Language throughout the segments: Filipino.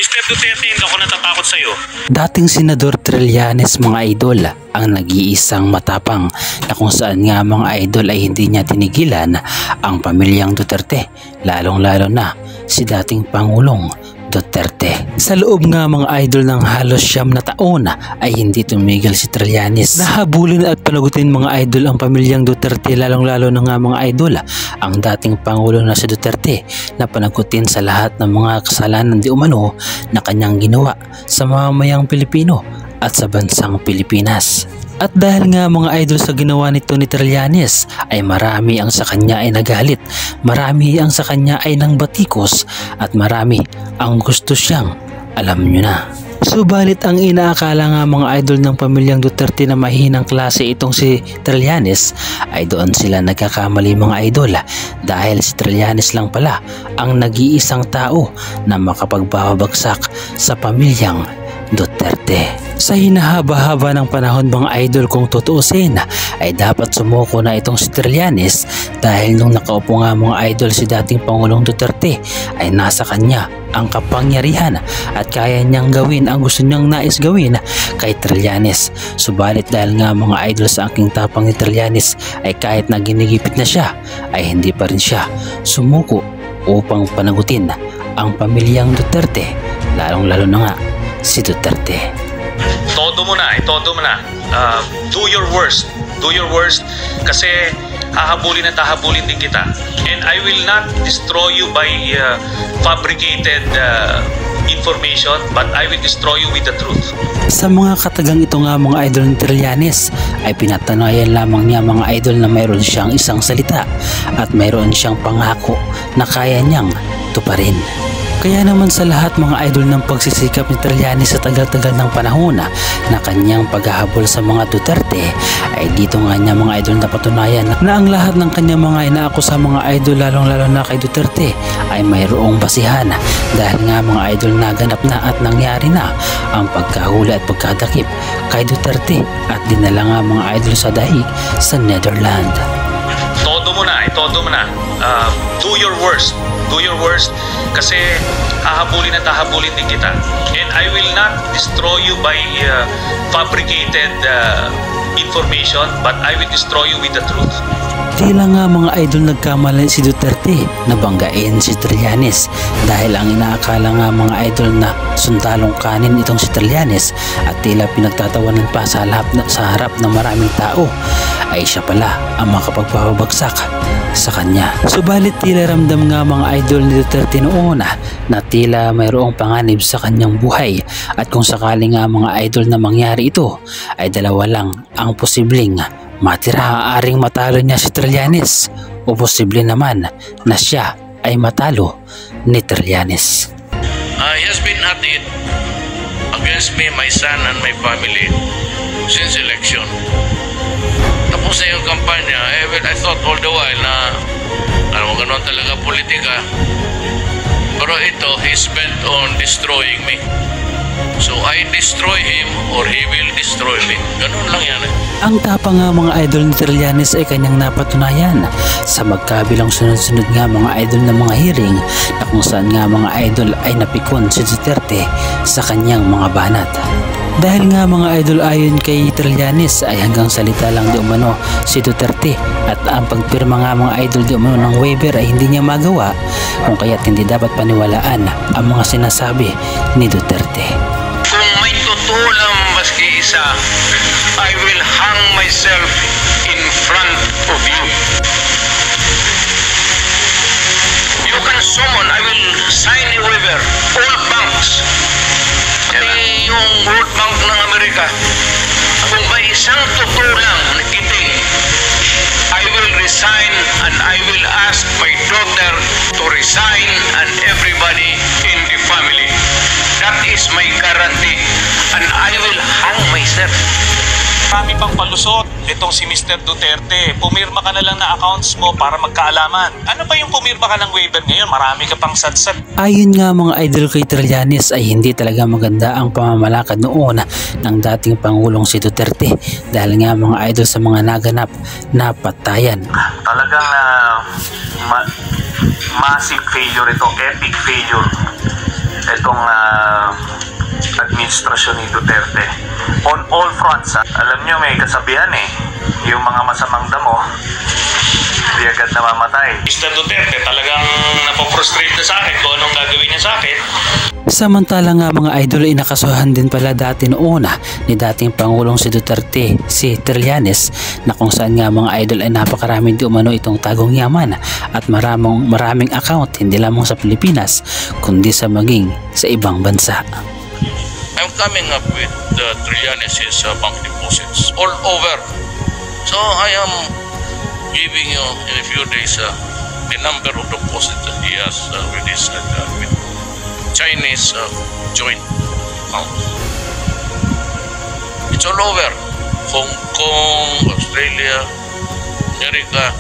Mr. Duterte, hindi ako natatakot sa'yo. Dating Senador Trillanes mga idol ang nag-iisang matapang na kung saan nga mga idol ay hindi niya tinigilan ang pamilyang Duterte, lalong-lalo na si dating Pangulong Duterte. Sa loob nga mga idol ng halos 9 na taon ay hindi tumigil si Trillanes. Nahabulin at panagutin mga idol ang pamilyang Duterte, lalong-lalo na nga mga idol ang dating Pangulo na si Duterte na panagutin sa lahat ng mga kasalanan di umano na kanyang ginawa sa mamamayang Pilipino at sa bansang Pilipinas. At dahil nga mga idol sa ginawa nito ni Trillanes ay marami ang sa kanya ay nagalit, marami ang sa kanya ay nang batikos at marami ang gusto siyang alam nyo na. Subalit ang inaakala nga mga idol ng pamilyang Duterte na mahinang klase itong si Trillanes ay doon sila nagkakamali mga idol, dahil si Trillanes lang pala ang nag-iisang tao na makapagbabagsak sa pamilyang Duterte. Sa hinahaba-haba ng panahon mga idol, kung tutuusin ay dapat sumuko na itong si Trillanes, dahil nung nakaupo nga mga idol si dating Pangulong Duterte ay nasa kanya ang kapangyarihan at kaya niyang gawin ang gusto niyang nais gawin kay Trillanes. Subalit dahil nga mga idol sa aking tapang ni Trillanes ay kahit na ginigipit na siya ay hindi pa rin siya sumuko upang panagutin ang pamilyang Duterte, lalong-lalo na nga si Duterte. Todo mo na. Do your worst. Do your worst kasi hahabulin at hahabulin din kita. And I will not destroy you by fabricated information, but I will destroy you with the truth. Sa mga katagang ito nga mga idol ni Trillanes ay pinatanayan lamang niya mga idol na mayroon siyang isang salita at mayroon siyang pangako na kaya niyang tuparin. Kaya naman sa lahat mga idol ng pagsisikap ni Trillanes sa tagal-tagal ng panahon na kanyang paghahabol sa mga Duterte ay dito nga niya mga idol napatunayan na ang lahat ng kanyang mga inaako sa mga idol, lalong-lalo na kay Duterte, ay mayroong basihan, dahil nga mga idol naganap na at nangyari na ang pagkahuli at pagkadakip kay Duterte at dinala nga mga idol sa dahig sa Netherlands. Todo mo na. Do your worst. Do your worst kasi hahabulin at hahabulin din kita. And I will not destroy you by fabricated information, but I will destroy you with the truth. Tila nga mga idol nagkamali si Duterte na banggain si Trillanes, dahil ang inaakala nga mga idol na sundalong kanin itong si Trillanes at tila pinagtatawanan pa sa harap ng maraming tao ay siya pala ang makapagpapabagsak sa kanya. Subalit tila ramdam nga mga idol ni Duterte noon na tila mayroong panganib sa kanyang buhay, at kung sakali nga mga idol na mangyari ito ay dalawa lang ang posibleng matira. Aaring matalo niya si Trillanes o posible naman na siya ay matalo ni Trillanes. He has been at it against me, my son and my family since election. Tapos na yung kampanya, I thought all the while na gano'n talaga politika. Pero ito, he's bent on destroying me. So I destroy him or he will destroy me. Ganun lang yan Ang tapang nga mga idol ni Trillanes ay kanyang napatunayan sa magkabilang sunod-sunod nga mga idol na mga hearing na kung saan nga mga idol ay napikon si Duterte sa kanyang mga banat. Dahil nga mga idol ayon kay Trillanes ay hanggang salita lang di umano si Duterte, at ang pagpirma nga mga idol di umano ng waiver ay hindi niya magawa, kung kaya't hindi dapat paniwalaan ang mga sinasabi ni Duterte. Kung may totoo lang maski isa, I will hang myself in front of you. You can summon, I will sign a waiver, all banks. Pati yung World Bank ng Amerika. Kung may isang totoo lang na kiting, I will resign and I will ask my daughter to resign and everybody in the family. That is my guarantee and I will hang myself. Marami pang palusot itong si Mr. Duterte. Pumirma ka na lang na accounts mo para magkaalaman. Ano pa yung pumirma ka ng waiver ngayon? Marami ka pang sadsad. Ayon nga mga idol kay Trillanes ay hindi talaga maganda ang pamamalakad noon ng dating Pangulong si Duterte, dahil nga mga idol sa mga naganap na patayan. Talagang massive failure ito, epic failure. itong administrasyon ni Duterte. On all fronts, alam nyo may kasabihan yung mga masamang damo, hindi agad namamatay. Mr. Duterte talagang napoprostrate na sa akin kung anong gagawin niya sa akin. Samantala nga mga idol ay nakasuhan din pala dati noon ni dating Pangulong si Duterte, si Trillanes, na kung saan nga mga idol ay napakaraming di umano itong tagong yaman at maraming account hindi lamang sa Pilipinas kundi sa maging sa ibang bansa. I'm coming up with the Trillanes' bank deposits all over. So I am giving you in a few days the number of deposits that he has with his with Chinese joint account. It's all over. Hong Kong, Australia, America.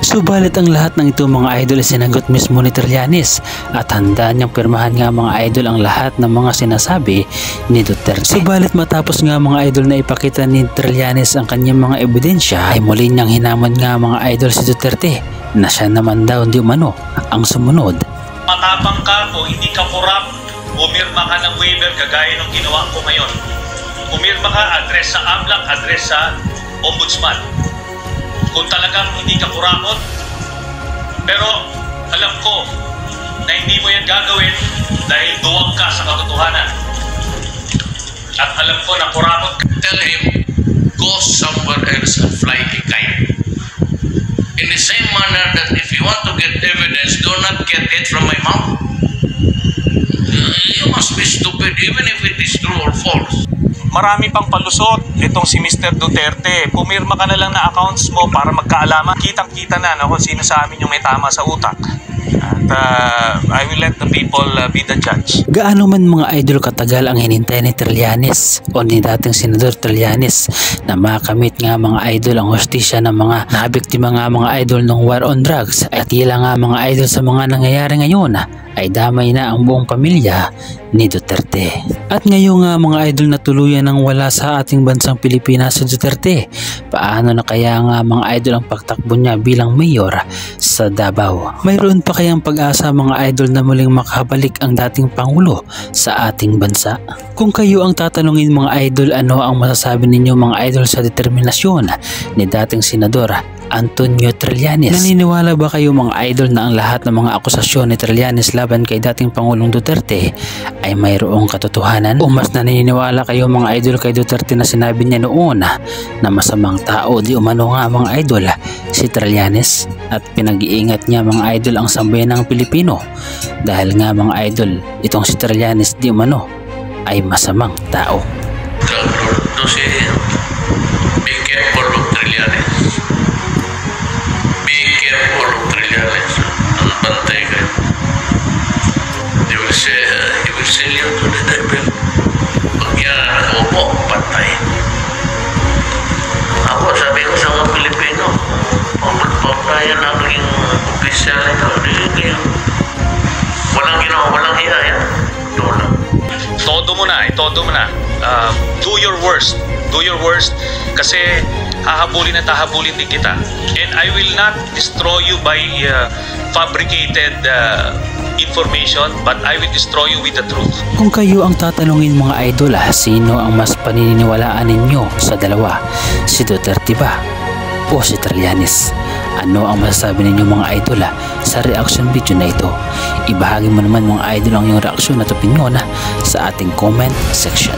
Subalit ang lahat ng ito mga idol ay sinagot mismo ni Trillanes at handa niyang pirmahan nga mga idol ang lahat ng mga sinasabi ni Duterte. Subalit matapos nga mga idol na ipakita ni Trillanes ang kanyang mga ebidensya ay muli niyang hinamon nga mga idol si Duterte na siya naman daw di umano ang sumunod. Matapang ka o hindi ka corrupt, pumirma ka ng waiver kagaya ng ginawa ko ngayon. Pumirma ka, address sa AMLAC, address sa Ombudsman. Kung talagang hindi ka kurakot, pero alam ko na hindi mo yan gagawin dahil duwag ka sa katotohanan. At alam ko na kurakot ka. Tell him, go somewhere else and fly a kite. In the same manner that if you want to get evidence, do not get it from my mouth. You must be stupid even if it is true or false. Marami pang palusot itong si Mr. Duterte. Pumirma ka na lang na accounts mo para magkaalaman. Kitang-kita na kung sino sa amin yung may tama sa utak. At I will let the people be the judge. Gaano man mga idol katagal ang hinintay ni Trillanes o ni dating Senador Trillanes na makamit nga mga idol ang hustisya ng mga nabiktima nga mga idol ng war on drugs at tila nga mga idol sa mga nangyayari ngayon ay damay na ang buong pamilya ni Duterte. At ngayon nga mga idol na tuluyan ng wala sa ating bansang Pilipinas si Duterte, paano na kaya nga mga idol ang pagtakbo niya bilang mayor sa Davao? Mayroon pa kayang pag-asa mga idol na muling makabalik ang dating Pangulo sa ating bansa? Kung kayo ang tatanungin mga idol, ano ang masasabi ninyo mga idol sa determinasyon ni dating Senador Antonio Trillanes? Naniniwala ba kayo mga idol na ang lahat ng mga akusasyon ni Trillanes laban kay dating Pangulong Duterte ay mayroong katotohanan? O mas naniniwala kayo mga idol kay Duterte na sinabi niya noon na masamang tao di umano nga mga idol si Trillanes at pinag-iingat niya mga idol ang sambayanang Pilipino dahil nga mga idol itong si Trillanes di umano ay masamang tao? Be careful of Trillanes. Be careful of Trillanes. Ang bantay kayo. He will sell you to the devil. Pag yan, opo, patay. Ako, sabi ko sa mga Pilipino, pagpapatayan ang naging opisyal nito. Walang ginawa, walang hiya yan. Todo mo na. Do your worst. Do your worst kasi hahabulin at hahabulin din kita. And I will not destroy you by fabricated information, but I will destroy you with the truth. Kung kayo ang tatanungin mga idol, sino ang mas paniniwalaan ninyo sa dalawa? Si Duterte ba o si Trillanes? Ano ang masasabi ninyo mga idol sa reaction video na ito? Ibahagi mo naman mga idol ang iyong reaksyon at opinyon sa ating comment section.